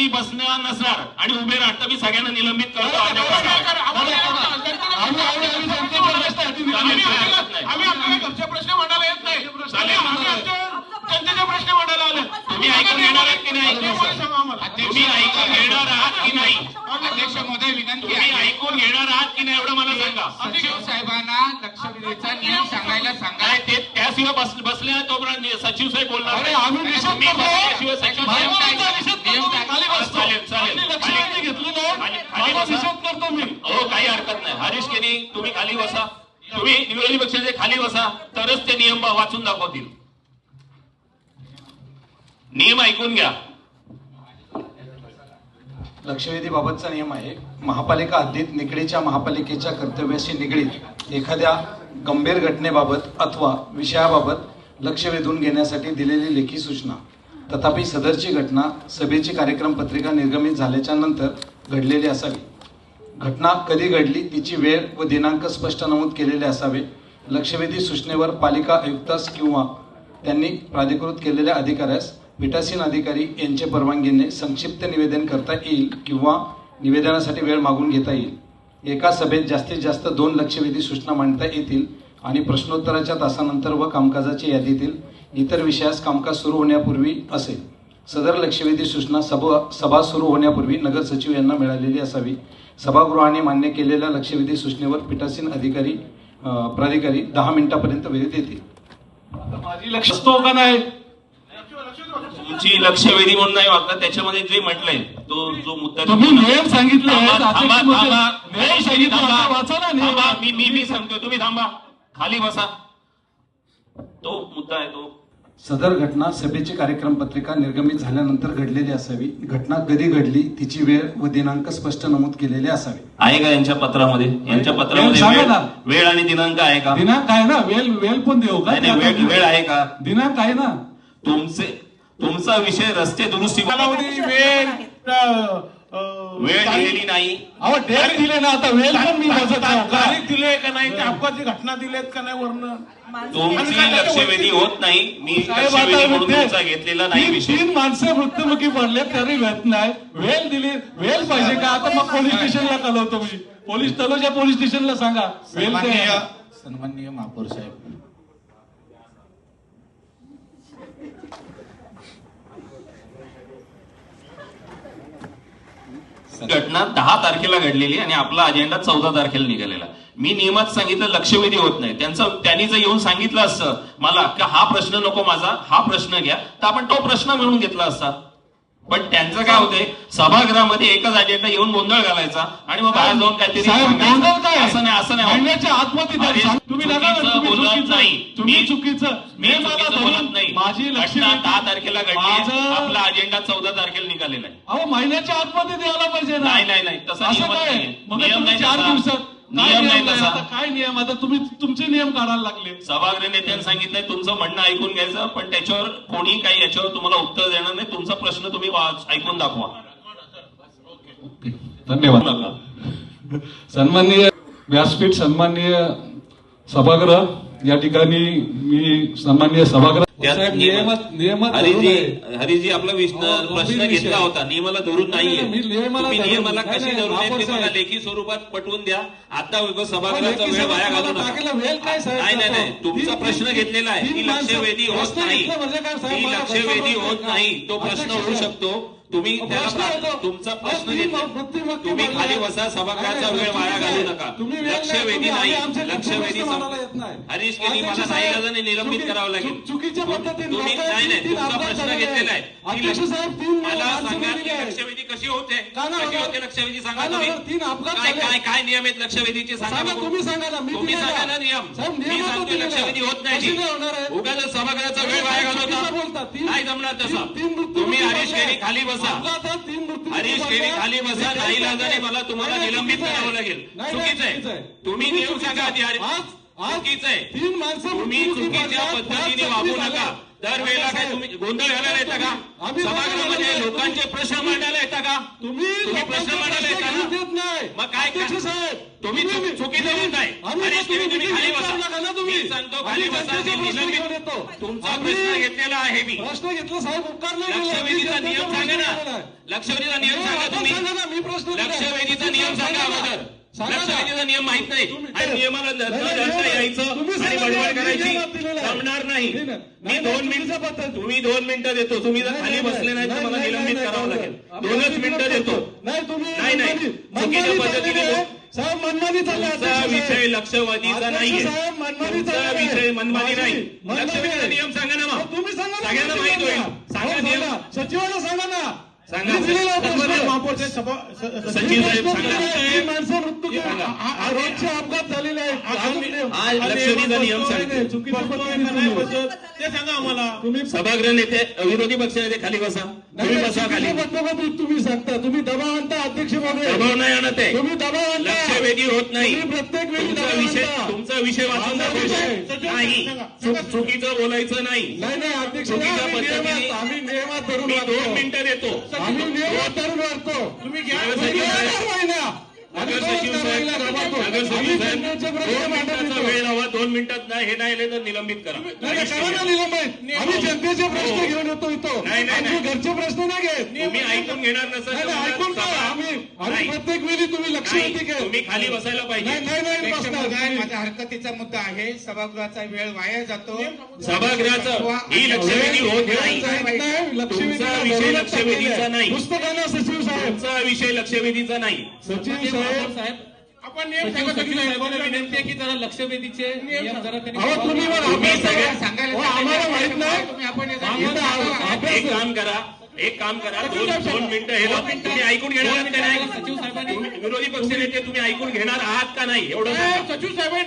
खाली बसणार नसणार आणि उभे राहणार तर मी सगळ्यांना निलंबित करतो. आम्ही आपल्याला घरचे प्रश्न मांडायला येत नाही, जनतेचे प्रश्न मांडायला आले. तुम्ही ऐकून घेणार आहात की नाही? तुम्ही ऐकून घेणार आहात की नाही? अध्यक्ष महोदय विनंती तुम्ही ऐकून घेणार आहात की नाही एवढं मला सांगा. सचिव साहेबांना लक्षवेधीचा नियम सांगायला सांगा. काय ते त्याशिवाय बसले तोपर्यंत सचिव साहेब बोलणार. अरे आम्ही निषेध करतो. त्याशिवाय सचिव साहेब हो काही हरकत नाही. हरीश केनी तुम्ही खाली बसा. तुम्ही विरोधी पक्षाचे खाली बसा तरच ते नियम वाचून दाखवतील. नियम ऐकून घ्या. लक्षवेधी बाबतचा नियम आहे. महापालिका हद्दीत निकडीच्या महापालिकेच्या कर्तव्याशी निगडीत एखाद्या गंभीर घटनेबाबत अथवा विषयाबाबत लक्ष वेधून घेण्यासाठी दिलेली लेखी सूचना, तथापि सदरची घटना सभेची कार्यक्रम पत्रिका निर्गमित झाल्याच्या नंतर घडलेली असावी. घटना कधी घडली तिची वेळ व दिनांक स्पष्ट नमूद केलेले असावे. लक्षवेधी सूचनेवर पालिका आयुक्तास किंवा त्यांनी प्राधिकृत केलेल्या अधिकाऱ्यास पीठासीन अधिकारी यांचे परवानगीने संक्षिप्त निवेदन करता येईल किंवा निवेदनासाठी वेळ मागून घेता येईल. एका सभेत जास्तीत जास्त 2 लक्षवेधी सूचना मांडता येतील आणि प्रश्नोत्तराच्या तासानंतर व कामकाजाच्या यादीतील इतर विषयास कामकाज सुरू होण्यापूर्वी असेल. सदर लक्षवेधी सूचना सभा सुरू होण्यापूर्वी नगर सचिव यांना मिळालेली असावी. सभागृहाने मान्य केलेल्या लक्षवेधी सूचनेवर पीठासीन प्राधिकारी 10 मिनिटांपर्यंत वेळ देतील. माझी लक्ष असतो का नाही? तुमची लक्षवेधी म्हणून नाही वागणार. त्याच्यामध्ये जे म्हटलंय तो जो मुद्दा तुम्ही नियम सांगितले मी सांगतोय तुम्ही थांबा. खाली बसा. तो मुद्दा आहे तो सदर घटना सभेची कार्यक्रम पत्रिका निर्गमित झाल्यानंतर घडलेली असावी. घटना कधी घडली तिची वेळ व दिनांक स्पष्ट नमूद केलेले असावे. आहे का यांच्या पत्रामध्ये? यांच्या पत्रामध्ये वेळ आणि दिनांक आहे का? दिनांक आहे ना. वेळ पण देऊ का? वेळ आहे का? दिनांक आहे ना. तुमचा विषय रस्ते दुरुस्ती वेळ दिलेली नाही. अहो डेट दिले ना. आता वेळ पण मी तारीख दिले का नाही? अपघाताची घटना दिलेत का नाही? वर्ण तुमची लक्षवेधी होत नाही. मी लक्षवेधी म्हणून तुमचा घेतलेला नाही विषय. 3 माणसे मृत्युमुखी पडले तरी वेळ नाही. वेळ दिली. वेळ पाहिजे का? आता मग पोलीस स्टेशनला कळवतो मी. पोलीस तलोजा पोलीस स्टेशनला सांगा. वेळ सन्माननीय महापौर साहेब, घटना 10 तारखेला घडलेली आणि आपला अजेंडा 14 तारखेला निघालेला. मी नियमात सांगितलं लक्षवेधी होत नाही. त्यांनी जर येऊन सांगितलं असतं मला की हा प्रश्न नको माझा, हा प्रश्न घ्या, तर आपण तो प्रश्न मिळून घेतला असता. पण त्यांचं काय होतंय, सभागृहामध्ये एकच अजेंडा येऊन गोंधळ घालायचा आणि मग बाहेर जाऊन काहीतरी असं नाही बोलत नाही. तुम्ही चुकीचं बोलत नाही. माझी घटना 10 तारखेला घडली. आपला अजेंडा 14 तारखेला निघालेला आहे. अहो महिन्याच्या आतमध्ये द्यायला पाहिजे. नाही तसा नियम नाही. 4 दिवसात नियम नाही तसा. काय नियम? आता तुम्ही तुमचे नियम काढायला लागले. सभागृह नेत्यांनी सांगितलंय तुमचं म्हणणं ऐकून घ्यायचं, पण त्याच्यावर कोणी काही याच्यावर तुम्हाला उत्तर देणार नाही. तुमचा प्रश्न तुम्ही ऐकून दाखवा. धन्यवाद. सन्माननीय व्यासपीठ, सन्माननीय सभागृह, या ठिकाणी मी सन्माननीय सभागृह हरीजी आपला प्रश्न घेतला होता. नियमाला धरून नाहीये. तुम्ही नियमाला कशी धरून आहेत ते मला लेखी स्वरूपात पटवून द्या. आता सभागृहाचा वेळ वाया घालू नका. नाही तुमचा प्रश्न घेतलेला आहे. ही लक्षवेधी होत नाही. ही लक्षवेधी होत नाही. तो प्रश्न होऊ शकतो. तुम्ही तुमचा प्रश्न तुम्ही खाली बसा. सभागृहाचा वेळ वाया घालू नका. लक्षवेधी नाही. लक्षवेधी हरीश केनी मला नाईलाजाने निलंबित करावं लागेल. चुकीच्या पद्धतीने तुम्ही नाही तुमचा प्रश्न घेतलेला आहे. मला सांगा की लक्षवेधी कशी होते? लक्षवेधी सांगा तुम्ही. काय नियम आहेत लक्षवेधीचे सांगा. तुम्ही सांगा ना नियम. मी सांगतो लक्षवेधी होत नाही. उगाच सभागृहाचा वेळ वाया घालवता नाही जमणार तसा. तुम्ही हरीश केनी खाली बसा. हरीश केनी खाली बसा. नाईलाजाने मला तुम्हाला निलंबित करावं लागेल. चुकीचं आहे. तुम्ही नियम सांगा आधी. चुकीचं आहे. तुम्ही चुकीच्या पद्धतीने वागू नका. दरवेळेला काय तुम्ही गोंधळ घालायला येता का? सभागृहामध्ये लोकांचे प्रश्न मांडायला येता का? तुम्ही प्रश्न मांडायला येता ना? मग काय तुम्ही चुकीचं बोलताय. हरीश केनी तुम्ही खाली बसा. मी सांगतो खाली बसा. तुमचा प्रश्न घेतलेला आहे. मी प्रश्न घेतला साहेब. लक्षवेधीचा नियम सांगा ना. लक्षवेधीचा नियम सांगा तुम्ही. मी प्रश्न लक्षवेधीचा नियम सांगा अगोदर. लक्षवेधीचा नियम माहित नाही आणि नियमाला न धरता यायचं आणि बडबड करायची जमणार नाही. मी 2 मिनिटं, तुम्ही 2 मिनिटं देतो. तुम्ही जर खाली बसले नाही तर मला निलंबित करावं लागेल. 2च मिनिटं देतो. नाही चुकीच्या पद्धतीने साहेब मनमानी तुमचा विषय लक्षवादीचा नाहीये. तुमचा विषय मनमानी नाही. लक्षवेधीचा नियम सांगा ना मग. तुम्ही सांगा, सगळ्यांना माहित होईल. सांगा नियम. सचिवाला सांगा ना. सांगा सचिव साहेब सांगा. माणसं मृत्यू रोजचे अपघात झालेले आहेत. लक्षवेधीचा नियम सांगते. ते सांगा आम्हाला. तुम्ही सभागृह नेते, विरोधी पक्ष नेते खाली बसा. तुम्ही बसा खाली. तुम्ही सांगता, तुम्ही दबाव आणता अध्यक्ष महोदय. दबाव नाही आणत आहे. तुम्ही दबाव आणता. लक्षवेधी होत नाही. प्रत्येक वेळी तुमचा विषय वाचून दाखवायचा नाही. चुकीचं बोलायचं नाही. नाही अध्यक्ष, चुकीच्या पद्धतीने आम्ही नियमात धरून मी 2 मिनिटं देतो. आम्ही नियमात धरून वाढतो. तुम्ही नगर सचिव साहेब 2 मिनिटाचा वेळ हवा. 2 मिनिटात नाही हे नाही तर निलंबित करा. आम्ही जनतेचे प्रश्न घेऊन येतो इथं. नाही. घरचे प्रश्न नाही घेत. तुम्ही ऐकून घेणार नसेल ऐकून का आम्ही प्रत्येक वेळी तुम्ही लक्ष देते काय. तुम्ही खाली बसायला पाहिजे. नाही माझ्या हरकतीचा मुद्दा आहे. सभागृहाचा वेळ वाया जातो. सभागृहाचं ही लक्षवेधी होत नाही. तुमचा विषय लक्षवेधीचा नाही. पुस्तकाला सचिव साहेब, तुमचा विषय लक्षवेधीचा नाही. सचिव साहेब आपण नियम सांगा. सचिव साहेबांना विनंती आहे की जरा लक्षवेधीचे नियम जरा तुम्ही सगळ्या सांगायला आम्हाला माहित नाही. तुम्ही आपण एक काम करा. 2 मिनिटं हे लोक तुम्ही ऐकून घेणार आहात का नाही. सचिव साहेबांनी विरोधी पक्ष नेते तुम्ही ऐकून घेणार आहात का नाही एवढं सचिव साहेबांनी